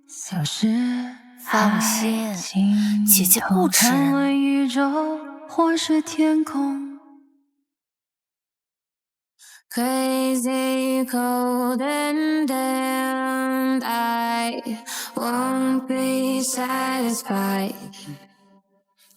放心，姐姐不吃人。宇宙或是天空 Crazy cold and damned, I won't be satisfied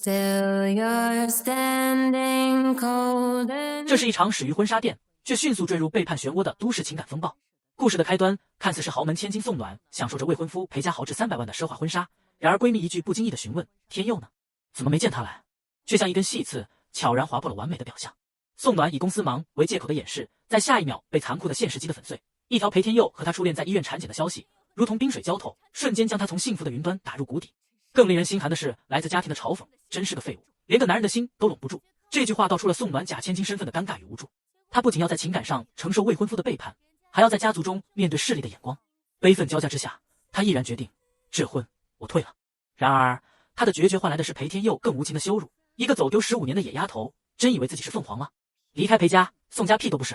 till you're standing cold and... 这是一场始于婚纱店，却迅速坠入背叛漩涡的都市情感风暴。故事的开端看似是豪门千金宋暖享受着未婚夫陪嫁豪掷300万的奢华婚纱，然而闺蜜一句不经意的询问：“天佑呢？怎么没见他来？”却像一根细刺，悄然划破了完美的表象。宋暖以公司忙为借口的掩饰，在下一秒被残酷的现实击得粉碎。一条裴天佑和他初恋在医院产检的消息，如同冰水浇透，瞬间将他从幸福的云端打入谷底。更令人心寒的是，来自家庭的嘲讽：“真是个废物，连个男人的心都拢不住。”这句话道出了宋暖假千金身份的尴尬与无助。她不仅要在情感上承受未婚夫的背叛，还要在家族中面对势力的眼光。悲愤交加之下，她毅然决定这婚我退了。然而，她的决绝换来的是裴天佑更无情的羞辱。一个走丢15年的野丫头，真以为自己是凤凰吗？离开裴家，宋家屁都不是。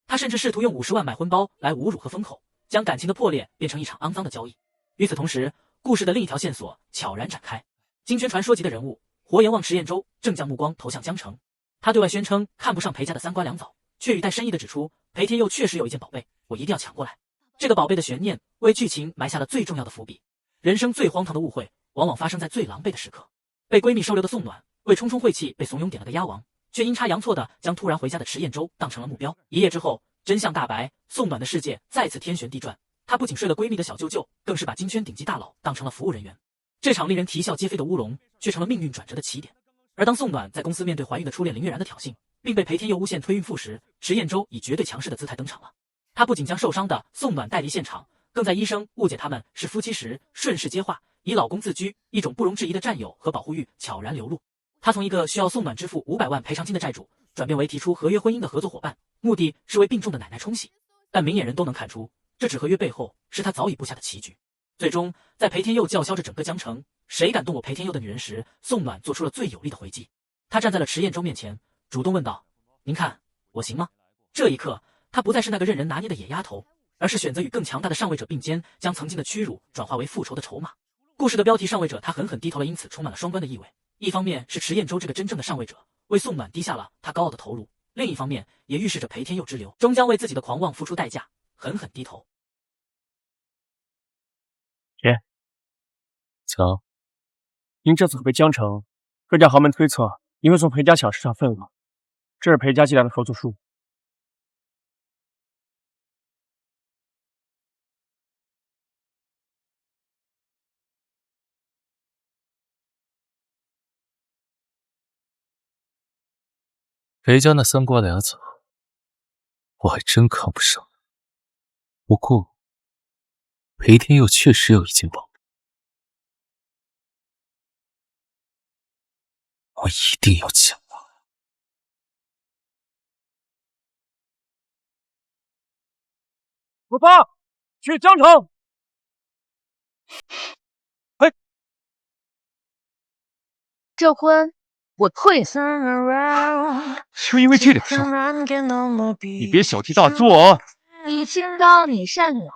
他甚至试图用50万买婚包来侮辱和封口，将感情的破裂变成一场肮脏的交易。与此同时，故事的另一条线索悄然展开。金圈传说级的人物活阎王迟彦周正将目光投向江城。他对外宣称看不上裴家的3瓜2枣，却语带深意地指出，裴天佑确实有一件宝贝，我一定要抢过来。这个宝贝的悬念为剧情埋下了最重要的伏笔。人生最荒唐的误会，往往发生在最狼狈的时刻。被闺蜜收留的宋暖，为冲冲晦气被怂恿点了个鸭王，却阴差阳错的将突然回家的迟彦周当成了目标。一夜之后，真相大白，宋暖的世界再次天旋地转。她不仅睡了闺蜜的小舅舅，更是把金圈顶级大佬当成了服务人员。这场令人啼笑皆非的乌龙，却成了命运转折的起点。而当宋暖在公司面对怀孕的初恋林月然的挑衅，并被裴天佑诬陷推孕妇时，迟彦周以绝对强势的姿态登场了。他不仅将受伤的宋暖带离现场，更在医生误解他们是夫妻时顺势接话，以老公自居，一种不容置疑的占有和保护欲悄然流露。他从一个需要宋暖支付500万赔偿金的债主，转变为提出合约婚姻的合作伙伴，目的是为病重的奶奶冲喜。但明眼人都能看出，这纸合约背后是他早已布下的棋局。最终，在裴天佑叫嚣着整个江城谁敢动我裴天佑的女人时，宋暖做出了最有力的回击。他站在了迟彦周面前，主动问道：“您看我行吗？”这一刻，他不再是那个任人拿捏的野丫头，而是选择与更强大的上位者并肩，将曾经的屈辱转化为复仇的筹码。故事的标题上位者，他狠狠低头了，因此充满了双关的意味。一方面是迟彦周这个真正的上位者为宋暖低下了他高傲的头颅，另一方面也预示着裴天佑之流终将为自己的狂妄付出代价，狠狠低头。姐，走，您这次回江城，各家豪门推测您会从裴家抢市场份额，这是裴家寄来的合作书。裴家那3瓜2枣，我还真看不上。不过，裴天佑确实有一件宝贝，我一定要抢过来。出发，去江城。嘿，这婚我退了。就因为这点事儿，你别小题大做啊！你清高，你善良，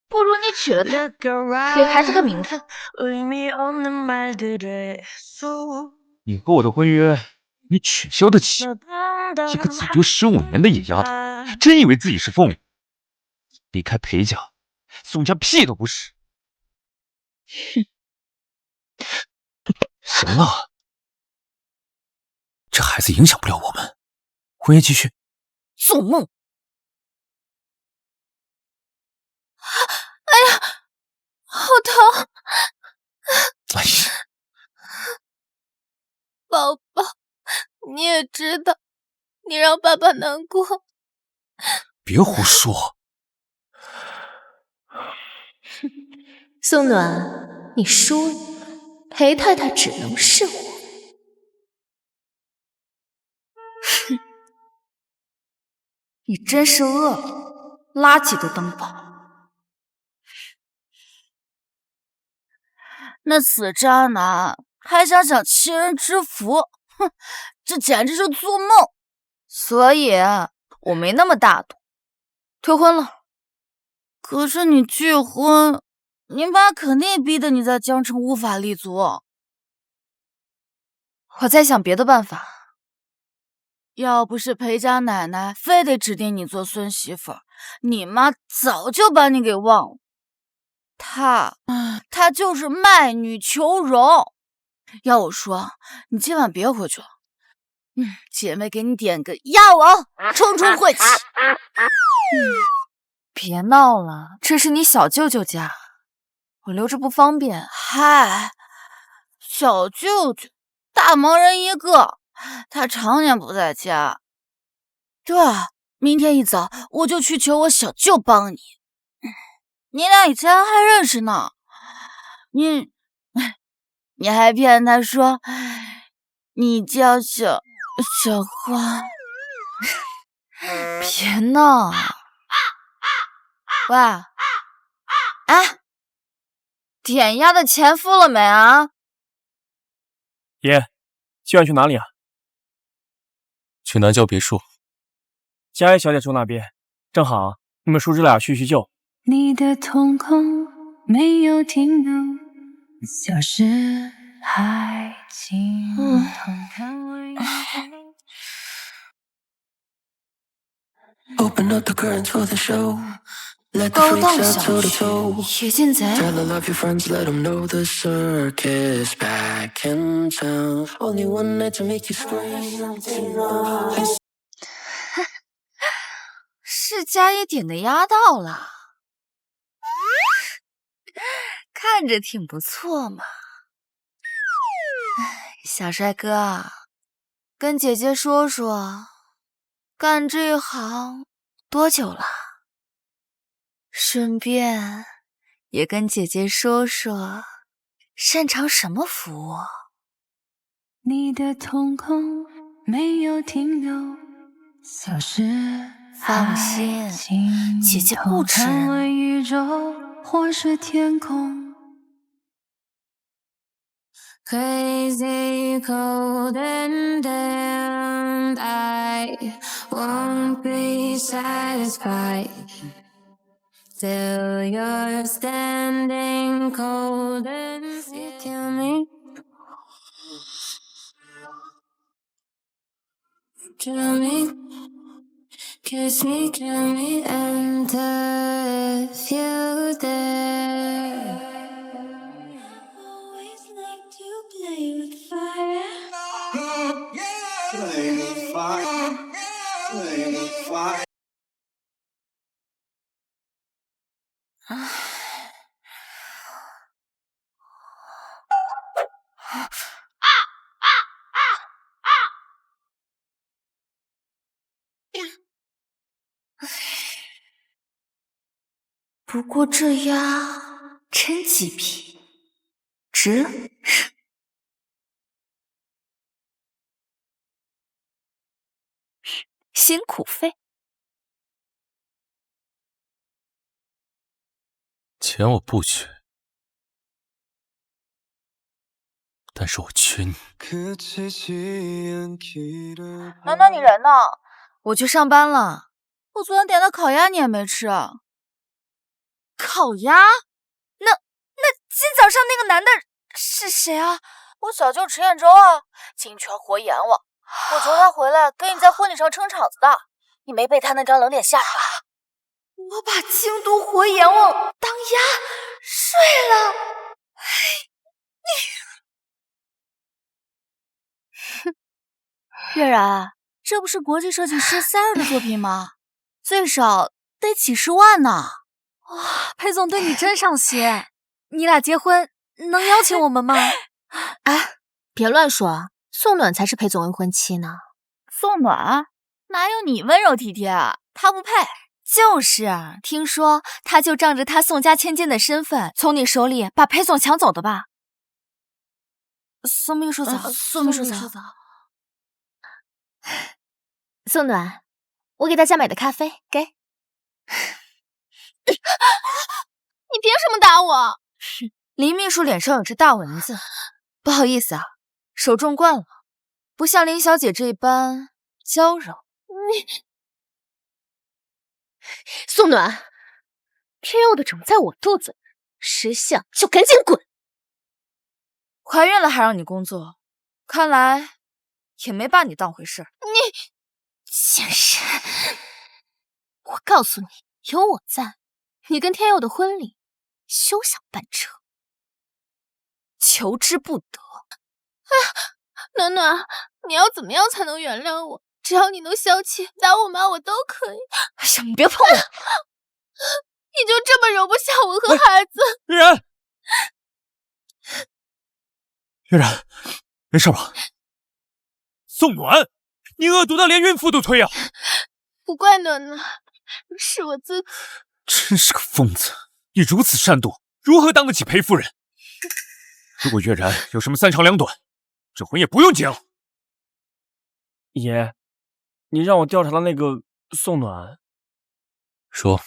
不如你娶了她，给孩子个名分。你和我的婚约，你取消得起？一个走丢15年的野丫头，真以为自己是凤舞？离开裴家，宋家屁都不是。哼，行了，这孩子影响不了我们，婚宴继续。做梦！哎呀，好疼！哎呀，宝宝，你也知道，你让爸爸难过。别胡说。宋暖，你输了，裴太太只能是我。哼，你真是恶，垃圾都当宝。那死渣男还想享亲人之福，哼，这简直是做梦。所以我没那么大度，退婚了。可是你拒婚，你妈肯定逼得你在江城无法立足。我在想别的办法。要不是裴家奶奶非得指定你做孙媳妇儿，你妈早就把你给忘了。她就是卖女求荣。要我说，你今晚别回去了。姐妹给你点个鸭王，冲冲晦气。别闹了，这是你小舅舅家，我留着不方便。嗨，小舅舅，大忙人一个，他常年不在家。对，明天一早我就去求我小舅帮你。你俩以前还认识呢，你还骗他说你叫小花。别闹！喂，哎，点鸭的钱付了没啊？爷，今晚去哪里啊？去南郊别墅。佳怡小姐住那边，正好你们叔侄俩叙叙旧。你的瞳孔没有停留，消失还尽头。高档小区，野进贼。是佳怡点的鸭到了，看着挺不错嘛。小帅哥，跟姐姐说说，干这行多久了？顺便也跟姐姐说说，擅长什么服务？你的瞳孔没有停留，消失。放心，姐姐不吃人。看完宇宙，或是天空。Crazy, cold and damned, I won't be satisfied till you're standing cold and you kill me. Kill me, kiss me, kill me, and if you dare. Always like to play with fire. Play with fire. Play with fire. 不过这鸭真极品，值。辛苦费。钱我不缺，但是我缺你。暖暖，你人呢？我去上班了。我昨天点的烤鸭你也没吃。烤鸭？那今早上那个男的是谁啊？我小舅迟彦周啊，金泉活阎王。我求他回来给你在婚礼上撑场子的，你没被他那张冷脸吓着吧？我把京都活阎王当鸭睡了。哼，月然，这不是国际设计师Sarah的作品吗？最少得几十万呢。哇，裴总对你真上心。你俩结婚能邀请我们吗？哎，别乱说啊！宋暖才是裴总未婚妻呢。宋暖哪有你温柔体贴啊？他不配。就是啊，听说他就仗着他宋家千金的身份，从你手里把裴总抢走的吧？宋秘书早，宋秘书早。宋暖，我给大家买的咖啡，给。你凭什么打我？林秘书脸上有只大蚊子，不好意思啊，手重惯了，不像林小姐这般娇柔。宋暖，天佑的种在我肚子，识相就赶紧滚！怀孕了还让你工作，看来也没把你当回事儿。你贱人！我告诉你，有我在，你跟天佑的婚礼休想办成。求之不得。暖暖，你要怎么样才能原谅我？只要你能消气，打我骂我都可以。哎呀，你别碰我！你就这么容不下我和孩子？月然，月然，没事吧？宋暖，你恶毒到连孕妇都推啊！不怪暖暖，是我自己。真是个疯子！你如此善妒，如何当得起裴夫人？如果月然有什么三长两短，这婚也不用结了。爷，你让我调查的那个宋暖，说，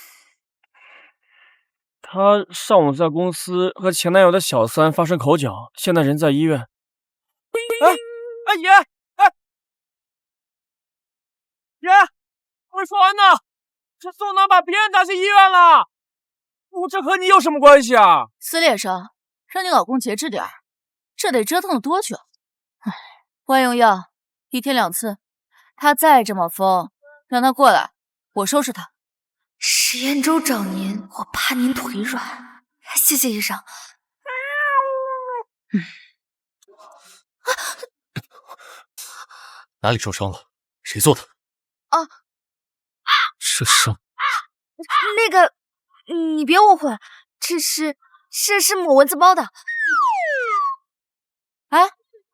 她上午在公司和前男友的小三发生口角，现在人在医院。爷，爷，我没说完呢。这宋暖把别人打进医院了，这和你有什么关系啊？撕裂伤，让你老公节制点儿，这得折腾了多久？唉，万用药，1天2次，他再这么疯，让他过来，我收拾他。石彦州找您，我怕您腿软，谢谢医生。哪里受伤了？谁做的？啊，这伤，那个，你别误会，这是抹蚊子包的。哎，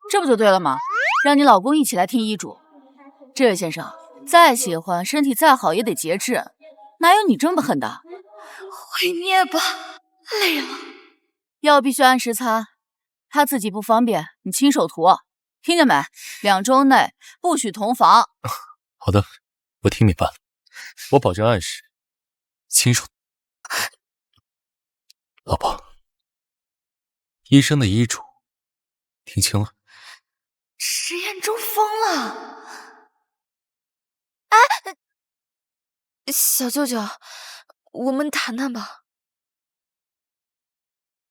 这不就对了吗？让你老公一起来听医嘱。这位先生，再喜欢，身体再好也得节制，哪有你这么狠的？毁灭吧，累了。药必须按时擦，他自己不方便，你亲手涂，听见没？2周内不许同房。好的，我听明白了，我保证按时亲手。老婆，医生的医嘱听清了。石彦州疯了！小舅舅，我们谈谈吧。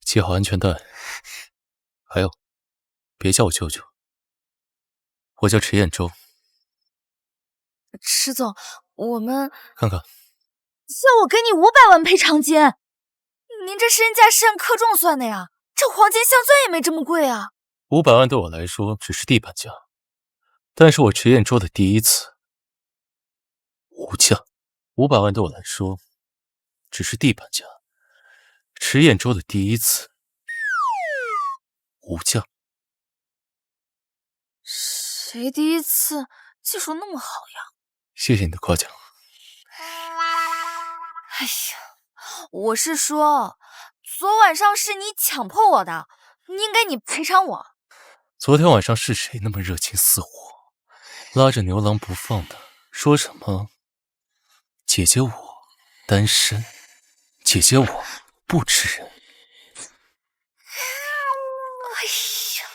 系好安全带，还有，别叫我舅舅，我叫池彦州。池总，我们看看，要我给你500万赔偿金，您这身价是按克重算的呀？这黄金镶钻也没这么贵啊！500万对我来说只是地板价，但是我池彦州的第一次无价。500万对我来说只是地板价，池彦州的第一次无价。谁第一次技术那么好呀？谢谢你的夸奖。哎呀，我是说，昨晚上是你强迫我的，应该你赔偿我。昨天晚上是谁那么热情似火，拉着牛郎不放的，说什么姐姐我单身，姐姐我不吃人。哎呀，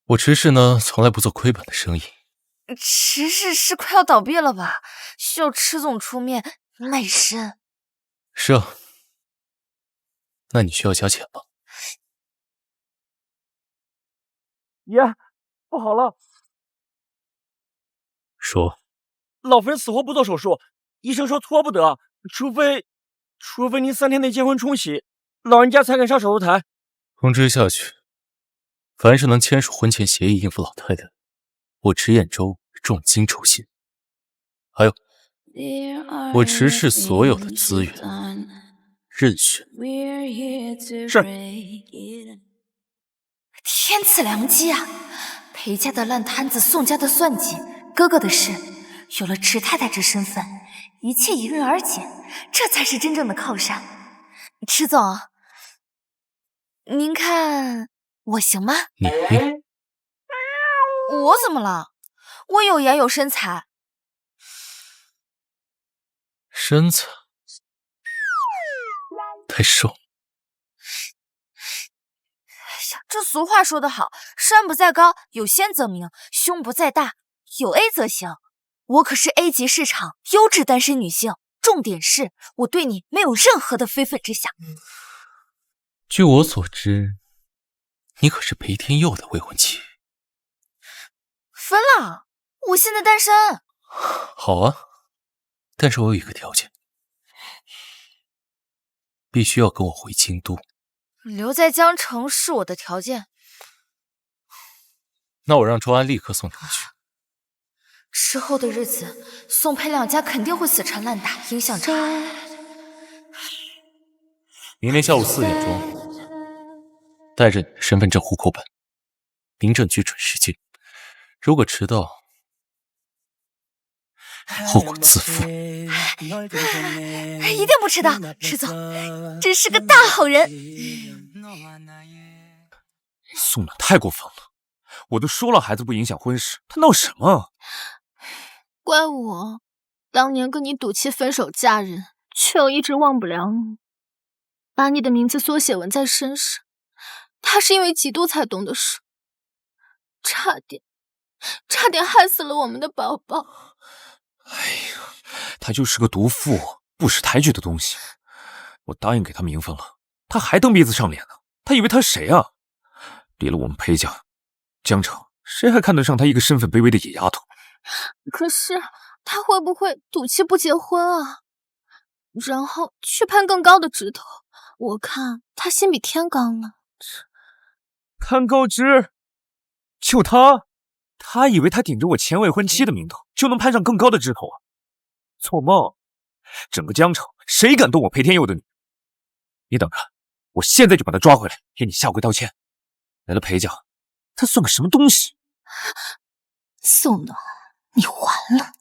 我池氏呢，从来不做亏本的生意。池氏是快要倒闭了吧？需要池总出面卖身。是啊，那你需要加钱吧？爷，不好了！说，老夫人死活不做手术，医生说拖不得，除非您3天内结婚冲喜，老人家才肯上手术台。通知下去，凡是能签署婚前协议应付老太太，我池兖州重金酬谢。还有，我池氏所有的资源任选。是。天赐良机啊！裴家的烂摊子，宋家的算计，哥哥的事，有了池太太这身份，一切迎刃而解，这才是真正的靠山。池总，您看我行吗？你我怎么了？我有颜有身材。身材太瘦。这俗话说得好，山不在高，有仙则名；胸不在大，有 A 则行。我可是 A 级市场优质单身女性，重点是我对你没有任何的非分之想。据我所知，你可是裴天佑的未婚妻。分了，我现在单身。好啊，但是我有一个条件，必须要跟我回京都。留在江城是我的条件。那我让周安立刻送你回去。之后的日子，宋裴两家肯定会死缠烂打，影响着爱。明天下午4点钟，带着你的身份证、户口本，民政局准时进。如果迟到，后果自负。一定不迟到，迟总真是个大好人。宋暖太过分了，我都说了孩子不影响婚事，他闹什么？怪我当年跟你赌气分手嫁人，却又一直忘不了你，把你的名字缩写纹在身上。他是因为嫉妒才懂的事，差点害死了我们的宝宝。哎呀，他就是个毒妇，不识抬举的东西。我答应给他名分了，他还蹬鼻子上脸呢。他以为他是谁啊？离了我们裴家，江城谁还看得上他一个身份卑微的野丫头？可是他会不会赌气不结婚啊？然后去攀更高的枝头？我看他心比天刚呢。看高枝，就他以为他顶着我前未婚妻的名头就能攀上更高的枝头啊？做梦！整个江城谁敢动我裴天佑的女？你等着，我现在就把他抓回来，给你下跪道歉。来了裴家，他算个什么东西？宋暖，你完了。